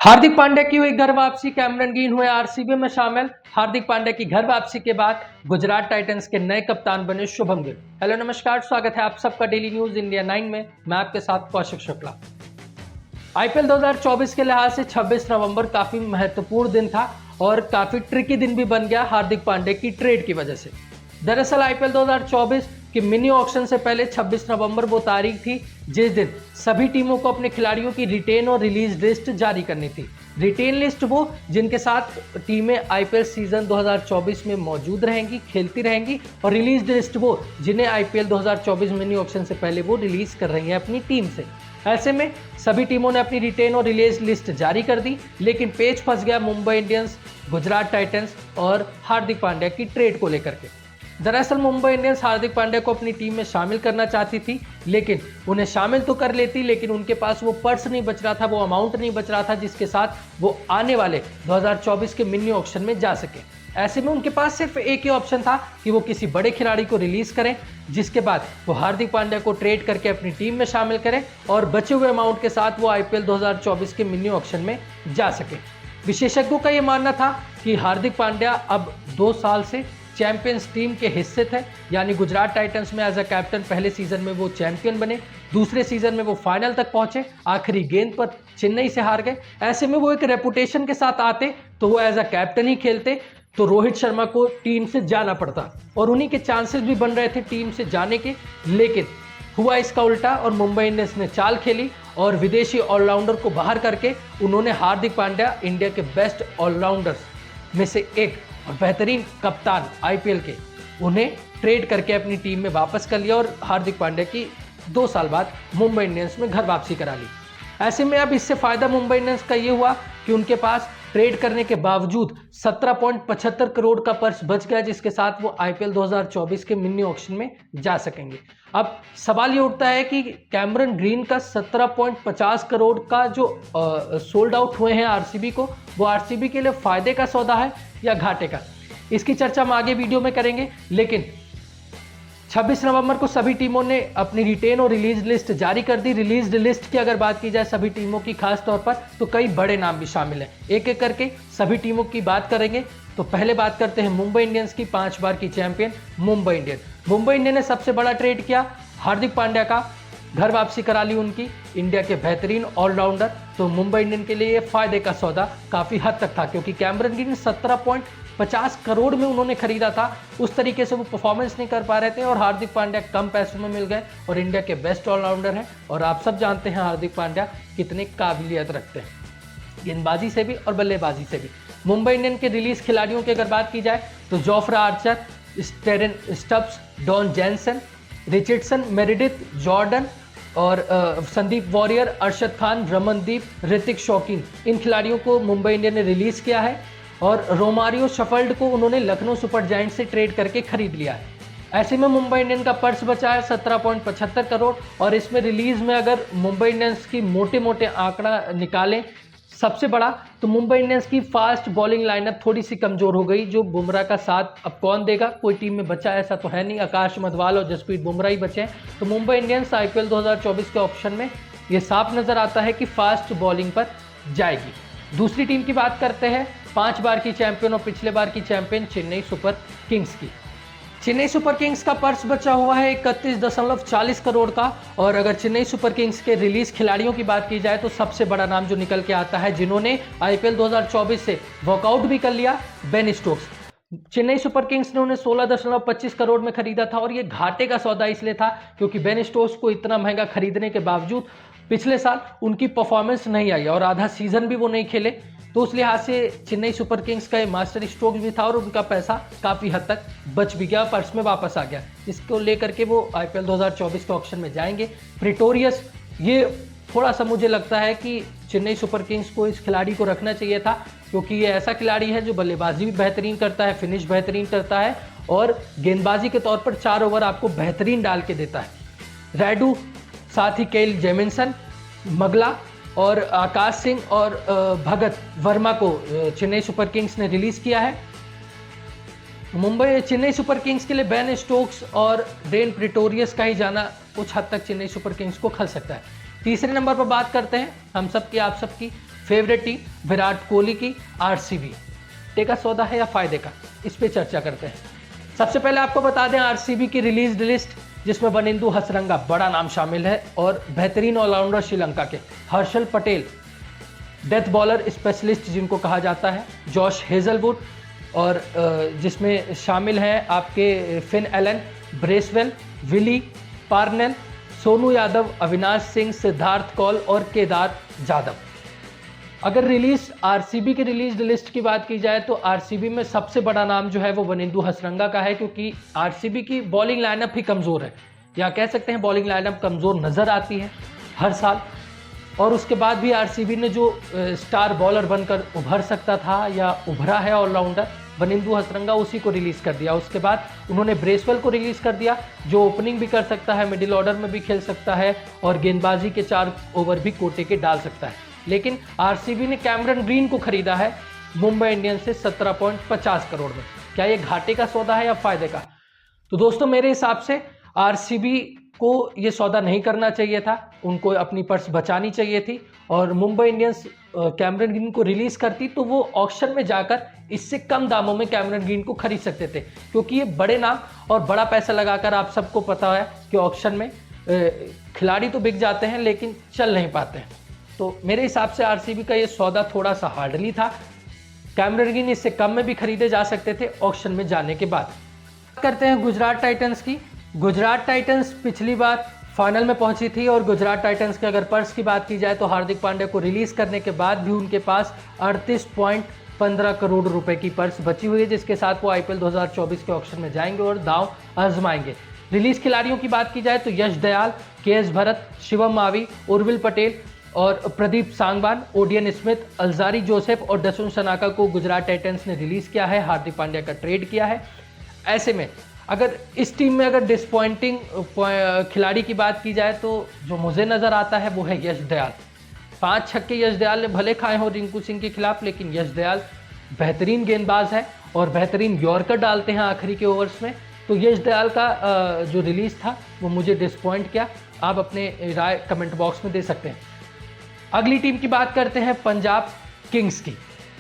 हार्दिक पांड्या की हुई घर वापसी, कैमरन ग्रीन हुए आरसीबी में शामिल। हार्दिक पांड्या की घर वापसी के बाद गुजरात टाइटंस के नए कप्तान बने शुभम गिल। हेलो नमस्कार, स्वागत है आप सबका डेली न्यूज इंडिया 9 में। मैं आपके साथ कौशिक शुक्ला। आईपीएल 2024 के लिहाज से 26 नवंबर काफी महत्वपूर्ण दिन था और काफी ट्रिकी दिन भी बन गया हार्दिक पांड्या की ट्रेड की वजह से। दरअसल आईपीएल 2024 के मिनी ऑक्शन से पहले 26 नवंबर वो तारीख थी जिस दिन सभी टीमों को अपने खिलाड़ियों की रिटेन और रिलीज लिस्ट जारी करनी थी। रिटेन लिस्ट वो जिनके साथ टीमें आईपीएल सीजन 2024 में मौजूद रहेंगी, खेलती रहेंगी, और रिलीज लिस्ट वो जिन्हें आईपीएल 2024 मिनी ऑक्शन से पहले वो रिलीज कर रही हैं अपनी टीम से। ऐसे में सभी टीमों ने अपनी रिटेन और रिलीज लिस्ट जारी कर दी, लेकिन पेच फंस गया मुंबई इंडियंस, गुजरात टाइटंस और हार्दिक पांड्या की ट्रेड को लेकर के। दरअसल मुंबई इंडियंस हार्दिक पांड्या को अपनी टीम में शामिल करना चाहती थी, लेकिन उन्हें शामिल तो कर लेती, लेकिन उनके पास वो पर्स नहीं बच रहा था, वो अमाउंट नहीं बच रहा था जिसके साथ वो आने वाले 2024 के मिनी ऑक्शन में जा सके। ऐसे में उनके पास सिर्फ एक ही ऑप्शन था कि वो किसी बड़े खिलाड़ी को रिलीज करें, जिसके बाद वो हार्दिक पांड्या को ट्रेड करके अपनी टीम में शामिल करें और बचे हुए अमाउंट के साथ वो आईपीएल 2024 के मिनी ऑक्शन में जा सके। विशेषज्ञों का यह मानना था कि हार्दिक पांड्या अब 2 साल से चैंपियंस टीम के हिस्से थे, यानी गुजरात टाइटंस में एज अ कैप्टन पहले सीजन में वो चैंपियन बने, दूसरे सीजन में वो फाइनल तक पहुंचे, आखिरी गेंद पर चेन्नई से हार गए। ऐसे में वो एक रेपुटेशन के साथ आते तो वो एज अ कैप्टन ही खेलते, तो रोहित शर्मा को टीम से जाना पड़ता और उन्हीं के चांसेस भी बन रहे थे टीम से जाने के। लेकिन हुआ इसका उल्टा और मुंबई इंडियंस ने चाल खेली और विदेशी ऑलराउंडर को बाहर करके उन्होंने हार्दिक पांड्या, इंडिया के बेस्ट ऑलराउंडर्स में से एक और बेहतरीन कप्तान आईपीएल के, उन्हें ट्रेड करके अपनी टीम में वापस कर लिया और हार्दिक पांड्या की 2 साल बाद मुंबई इंडियंस में घर वापसी करा ली। ऐसे में अब इससे फायदा मुंबई इंडियंस का ये हुआ कि उनके पास ट्रेड करने के बावजूद 17.75 करोड़ का पर्स बच गया, जिसके साथ वो आईपीएल 2024 के मिनी ऑक्शन में जा सकेंगे। अब सवाल ये उठता है कि कैमरन ग्रीन का 17.50 करोड़ का जो सोल्ड आउट हुए हैं आरसीबी को, वो आरसीबी के लिए फायदे का सौदा है या घाटे का। इसकी चर्चा हम आगे वीडियो में करेंगे, लेकिन 26 नवंबर को सभी टीमों ने अपनी रिटेन और रिलीज लिस्ट जारी कर दी। रिलीज लिस्ट की अगर बात की जाए सभी टीमों की खास तौर पर, तो कई बड़े नाम भी शामिल हैं। एक एक करके सभी टीमों की बात करेंगे। तो पहले बात करते हैं मुंबई इंडियंस की, 5 बार की champion Mumbai Indian. Mumbai Indian ने सबसे बड़ा ट्रेड किया, हार्दिक पांड्या का घर वापसी करा ली उनकी, इंडिया के बेहतरीन ऑलराउंडर। तो मुंबई इंडियन के लिए फायदे का सौदा काफी हद तक था, क्योंकि कैमरन ग्रीन 17.50 करोड़ में उन्होंने खरीदा था, उस तरीके से वो परफॉर्मेंस नहीं कर पा रहे थे और हार्दिक पांड्या कम पैसों में मिल गए और इंडिया के बेस्ट ऑलराउंडर हैं। और आप सब जानते हैं हार्दिक पांड्या कितनी काबिलियत रखते हैं गेंदबाजी से भी और बल्लेबाजी से भी। मुंबई इंडियन के रिलीज खिलाड़ियों की अगर बात की जाए तो जोफ्रा आर्चर, स्टेरन Stubbs, Don Jansen, Richardson, Meredith, Jordan और संदीप वॉरियर, अरशद खान, रमनदीप, ऋतिक शौकीन, इन खिलाड़ियों को मुंबई इंडियन ने रिलीज किया है। और रोमारियो शफल्ड को उन्होंने लखनऊ सुपर जायंट्स से ट्रेड करके खरीद लिया है। ऐसे में मुंबई इंडियन का पर्स बचा है 17.75 करोड़ और इसमें रिलीज में अगर मुंबई इंडियंस की मोटे मोटे आंकड़ा निकालें सबसे बड़ा, तो मुंबई इंडियंस की फास्ट बॉलिंग लाइनअप थोड़ी सी कमजोर हो गई। जो बुमराह का साथ अब कौन देगा, कोई टीम में बचा ऐसा तो है नहीं, आकाश मधवाल और जसप्रीत बुमराह ही बचे हैं। तो मुंबई इंडियंस आईपीएल 2024 के ऑप्शन में ये साफ नजर आता है कि फास्ट बॉलिंग पर जाएगी। दूसरी टीम की बात करते हैं, 5 बार की चैंपियन और पिछले बार की चैंपियन चेन्नई सुपर किंग्स की। चेन्नई सुपर किंग्स का पर्स बचा हुआ है 31.40 करोड़ का। और अगर चेन्नई सुपर किंग्स के रिलीज खिलाड़ियों की बात की जाए तो सबसे बड़ा नाम जो निकल के आता है, जिन्होंने आईपीएल 2024 से वॉकआउट भी कर लिया, Ben Stokes. Chennai super Kings ने उन्हें 16.25 करोड़ में खरीदा था और ये घाटे का सौदा इसलिए था क्योंकि बेन स्टोक्स को इतना महंगा खरीदने के बावजूद पिछले साल उनकी परफॉर्मेंस नहीं आई और आधा सीजन भी वो नहीं खेले। तो उस लिहाज से चेन्नई सुपर किंग्स का मास्टर स्ट्रोक भी था और उनका पैसा काफ़ी हद तक बच भी गया, पर्स में वापस आ गया। इसको लेकर के वो आईपीएल 2024 के ऑक्शन में जाएंगे। प्रिटोरियस, ये थोड़ा सा मुझे लगता है कि चेन्नई सुपर किंग्स को इस खिलाड़ी को रखना चाहिए था, क्योंकि ये ऐसा खिलाड़ी है जो बल्लेबाजी भी बेहतरीन करता है, फिनिश बेहतरीन करता है और गेंदबाजी के तौर पर 4 ओवर आपको बेहतरीन डाल के देता है। रायडू, साथ ही केल जेमिसन, मगला और आकाश सिंह और भगत वर्मा को चेन्नई सुपर किंग्स ने रिलीज किया है। चेन्नई सुपर किंग्स के लिए बेन स्टोक्स और डेन प्रिटोरियस का ही जाना कुछ हद तक चेन्नई सुपर किंग्स को खल सकता है। तीसरे नंबर पर बात करते हैं हम सबकी आप सबकी फेवरेट टीम विराट कोहली की आरसीबी। टेका सौदा है या फायदे का, इस पे चर्चा करते हैं। सबसे पहले आपको बता दें आरसीबी की रिलीज लिस्ट, जिसमें वनिंदु हसरंगा बड़ा नाम शामिल है और बेहतरीन ऑलराउंडर श्रीलंका के Harshal Patel, death bowler specialist जिनको कहा जाता है, जॉश हेजलवुड, और जिसमें शामिल हैं आपके Finn Allen, Bracewell, Willey Parnell, Sonu Yadav, Avinash Singh, Siddharth Kaul और केदार जाधव। अगर आरसीबी की रिलीज लिस्ट की बात की जाए तो आरसीबी में सबसे बड़ा नाम जो है वो वनिंदु हसरंगा का है, क्योंकि आरसीबी की बॉलिंग लाइनअप ही कमज़ोर है, या कह सकते हैं बॉलिंग लाइनअप कमज़ोर नज़र आती है हर साल। और उसके बाद भी आरसीबी ने जो स्टार बॉलर बनकर उभर सकता था या उभरा है ऑलराउंडर वनिंदु हसरंगा, उसी को रिलीज़ कर दिया। उसके बाद उन्होंने ब्रेसवेल को रिलीज़ कर दिया, जो ओपनिंग भी कर सकता है, मिडिल ऑर्डर में भी खेल सकता है और गेंदबाजी के 4 ओवर भी कोटे के डाल सकता है। लेकिन आरसीबी ने कैमरन ग्रीन को खरीदा है मुंबई इंडियंस से 17.50 करोड़ में। क्या ये घाटे का सौदा है या फायदे का? तो दोस्तों मेरे हिसाब से आरसीबी को ये सौदा नहीं करना चाहिए था, उनको अपनी पर्स बचानी चाहिए थी। और मुंबई इंडियंस कैमरन ग्रीन को रिलीज करती तो वो ऑक्शन में जाकर इससे कम दामों में कैमरन ग्रीन को खरीद सकते थे, क्योंकि ये बड़े नाम और बड़ा पैसा लगाकर, आप सबको पता है कि ऑक्शन में खिलाड़ी तो बिक जाते हैं लेकिन चल नहीं पाते हैं। तो मेरे हिसाब से आरसीबी का ये सौदा थोड़ा सा हार्डली था। कैमरन ग्रीन इससे कम में भी खरीदे जा सकते थे ऑक्शन में जाने के बाद। बात करते हैं गुजरात टाइटंस की। गुजरात टाइटंस पिछली बार फाइनल में पहुंची थी और गुजरात टाइटंस के अगर पर्स की बात की जाए तो हार्दिक पांड्या को रिलीज करने के बाद भी उनके पास 38.15 करोड़ रुपए की पर्स बची हुई है, जिसके साथ वो आईपीएल 2024 के ऑक्शन में जाएंगे और दांव आजमाएंगे। रिलीज खिलाड़ियों की बात की जाए तो यश दयाल, केएस भरत, शिवम मावी, उर्विल पटेल और Pradeep Sangwan, Odean Smith, Alzarri Joseph और डसुन सनाका को गुजरात टाइटंस ने रिलीज किया है, हार्दिक पांड्या का ट्रेड किया है। ऐसे में अगर इस टीम में अगर डिसपॉइंटिंग खिलाड़ी की बात की जाए तो जो मुझे नज़र आता है वो है यश दयाल। 5 छक्के यश दयाल ने भले खाए हों रिंकू सिंह के खिलाफ, लेकिन यश दयाल बेहतरीन गेंदबाज है और बेहतरीन यॉर्कर डालते हैं आखिरी के ओवर्स में। तो यश दयाल का जो रिलीज़ था वो मुझे डिसपॉइंट किया। आप अपने राय कमेंट बॉक्स में दे सकते हैं। अगली टीम की बात करते हैं पंजाब किंग्स की।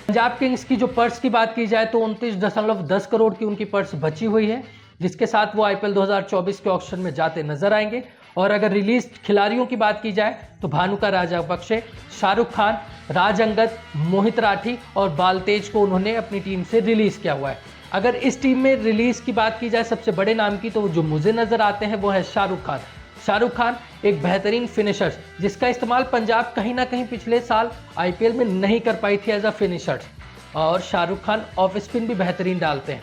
पंजाब किंग्स की जो पर्स की बात की जाए तो 29.10 करोड़ की उनकी पर्स बची हुई है, जिसके साथ वो आईपीएल 2024 के ऑक्शन में जाते नजर आएंगे। और अगर रिलीज खिलाड़ियों की बात की जाए तो भानुका राजापक्षे, शाहरुख खान, राज अंगद, मोहित राठी और बालतेज को उन्होंने अपनी टीम से रिलीज किया हुआ है। अगर इस टीम में रिलीज की बात की जाए सबसे बड़े नाम की, तो जो मुझे नजर आते हैं वो है शाहरुख खान। शाहरुख खान एक बेहतरीन फिनिशर, जिसका इस्तेमाल पंजाब कहीं ना कहीं पिछले साल आईपीएल में नहीं कर पाई थी एज अ फिनिशर। और शाहरुख खान ऑफ स्पिन भी बेहतरीन डालते हैं।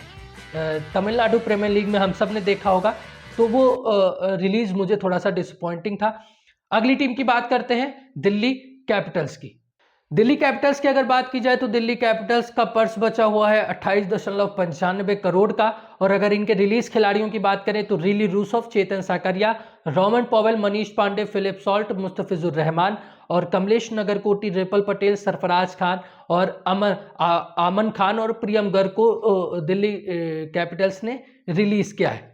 तमिलनाडु प्रीमियर लीग में हम सब ने देखा होगा, तो वो रिलीज मुझे थोड़ा सा डिसअपॉइंटिंग था। अगली टीम की बात करते हैं दिल्ली कैपिटल्स की। दिल्ली कैपिटल्स की अगर बात की जाए तो दिल्ली कैपिटल्स का पर्स बचा हुआ है 28.95 करोड़ का। और अगर इनके रिलीज खिलाड़ियों की बात करें तो Rilee Rossouw, Chetan Sakariya, Rovman Powell, Manish Pandey, Philip Salt, Mustafizur Rahman और कमलेश नगरकोटी, रिपल पटेल, सरफराज खान और आमन खान और प्रियम गर्ग को दिल्ली कैपिटल्स ने रिलीज किया है।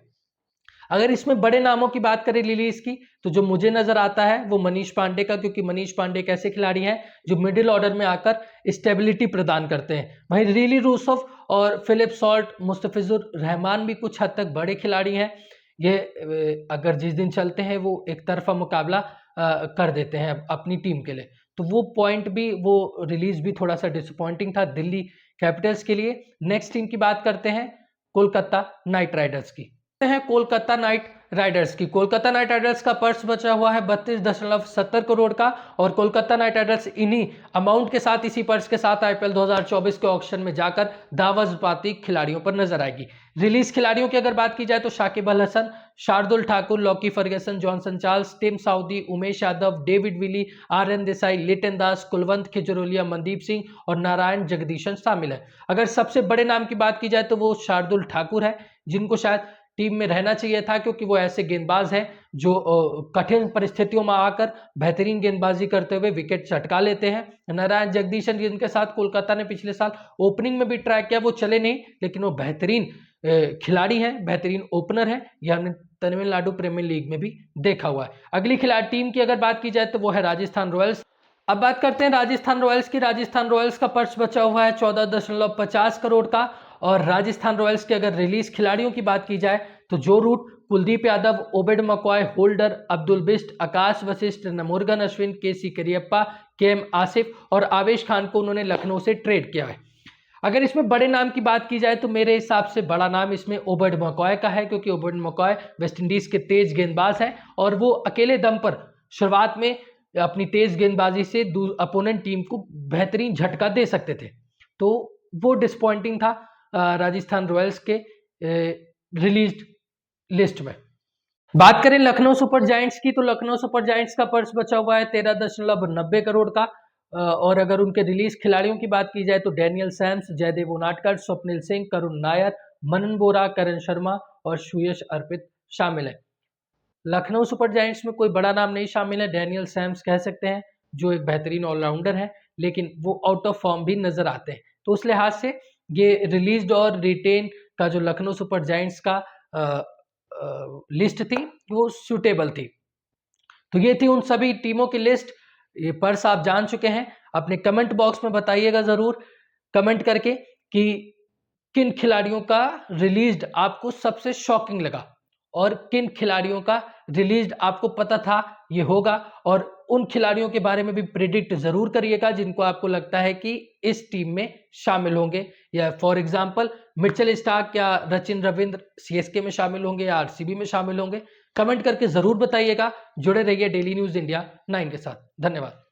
अगर इसमें बड़े नामों की बात करें रिलीज की, तो जो मुझे नजर आता है वो मनीष पांडे का, क्योंकि मनीष पांडे एक ऐसे खिलाड़ी हैं जो मिडिल ऑर्डर में आकर स्टेबिलिटी प्रदान करते हैं। वहीं रिली रूसोफ और फिलिप सॉल्ट, मुस्तफिजुर रहमान भी कुछ हद तक बड़े खिलाड़ी हैं। ये अगर जिस दिन चलते हैं वो एक तरफा मुकाबला कर देते हैं अपनी टीम के लिए। तो वो पॉइंट भी, वो रिलीज भी थोड़ा सा डिसअपॉइंटिंग था दिल्ली कैपिटल्स के लिए। नेक्स्ट टीम की बात करते हैं कोलकाता नाइट राइडर्स की। कोलकाता नाइट राइडर्स की। कोलकाता नाइट राइडर्स का पर्स बचा हुआ है 32.70 करोड़ का और कोलकाता नाइट राइडर्स इन्हीं अमाउंट के साथ, इसी पर्स के साथ आईपीएल 2024 के ऑक्शन में जाकर दावज पाती खिलाड़ियों पर नजर आएगी। रिलीज खिलाड़ियों की अगर बात की जाए तो Shakib Al Hasan, Shardul Thakur, Lockie Ferguson, Johnson Charles, Tim Southee, Umesh Yadav, David Willey, R N. Desai, Litton Das, Kulwant Khejroliya, Mandeep Singh और नारायण जगदीशन शामिल है। अगर सबसे बड़े नाम की बात की जाए तो वो शार्दुल ठाकुर है, जिनको शायद टीम में रहना चाहिए था, क्योंकि वो ऐसे गेंदबाज हैं जो कठिन परिस्थितियों में आकर बेहतरीन गेंदबाजी करते हुए विकेट चटका लेते हैं। नारायण जगदीशन, जिनके साथ कोलकाता ने पिछले साल ओपनिंग में भी ट्राई किया, वो चले नहीं, लेकिन वो बेहतरीन खिलाड़ी हैं, बेहतरीन ओपनर हैं। यह हमने तमिलनाडु प्रीमियर लीग में भी देखा हुआ है। अगली खिलाड़ी टीम की अगर बात की जाए तो वो है राजस्थान रॉयल्स। अब बात करते हैं राजस्थान रॉयल्स की। राजस्थान रॉयल्स का पर्स बचा हुआ है 14.50 करोड़ का। और राजस्थान रॉयल्स के अगर रिलीज खिलाड़ियों की बात की जाए तो Joe Root Kuldeep Yadav, Obed McCoy, Holder, Abdul Basith, Akash Vashisht, Murugan Ashwin, K C Cariappa, K M Asif और आवेश खान को उन्होंने लखनऊ से ट्रेड किया है। अगर इसमें बड़े नाम की बात की जाए तो मेरे हिसाब से बड़ा नाम इसमें ओबेड मकॉय का है, क्योंकि ओबेड मकॉय वेस्टइंडीज के तेज गेंदबाज हैं और वो अकेले दम पर शुरुआत में अपनी तेज गेंदबाजी से अपोनेंट टीम को बेहतरीन झटका दे सकते थे। तो वो डिसपॉइंटिंग था राजस्थान रॉयल्स के रिलीज लिस्ट में। बात करें लखनऊ सुपर जायंट्स की तो लखनऊ सुपर जायंट्स का पर्स बचा हुआ है 13.90 करोड़ का। और अगर उनके रिलीज खिलाड़ियों की बात की जाए तो डैनियल सैम्स, जयदेव उनाडकर, स्वप्निल सिंह, करुण नायर, मनन बोरा, करण शर्मा और सुयश अर्पित शामिल है। लखनऊ सुपर जायंट्स में कोई बड़ा नाम नहीं शामिल है। डैनियल सैम्स कह सकते हैं जो एक बेहतरीन ऑलराउंडर है, लेकिन वो आउट ऑफ फॉर्म भी नजर आते हैं। तो उस लिहाज से ये रिलीज्ड और रिटेन का जो लखनऊ सुपर जायंट्स का लिस्ट थी वो सूटेबल थी। तो ये थी उन सभी टीमों की लिस्ट। ये पर्स आप जान चुके हैं। अपने कमेंट बॉक्स में बताइएगा जरूर कमेंट करके कि किन खिलाड़ियों का रिलीज्ड आपको सबसे शॉकिंग लगा और किन खिलाड़ियों का रिलीज्ड आपको पता था ये होगा। और उन खिलाड़ियों के बारे में भी प्रेडिक्ट जरूर करिएगा जिनको आपको लगता है कि इस टीम में शामिल होंगे, या फॉर एग्जांपल मिचेल स्टार्क या सचिन रविंद्र सीएसके में शामिल होंगे या आरसीबी में शामिल होंगे। कमेंट करके जरूर बताइएगा। जुड़े रहिए डेली न्यूज इंडिया 9 के साथ। धन्यवाद।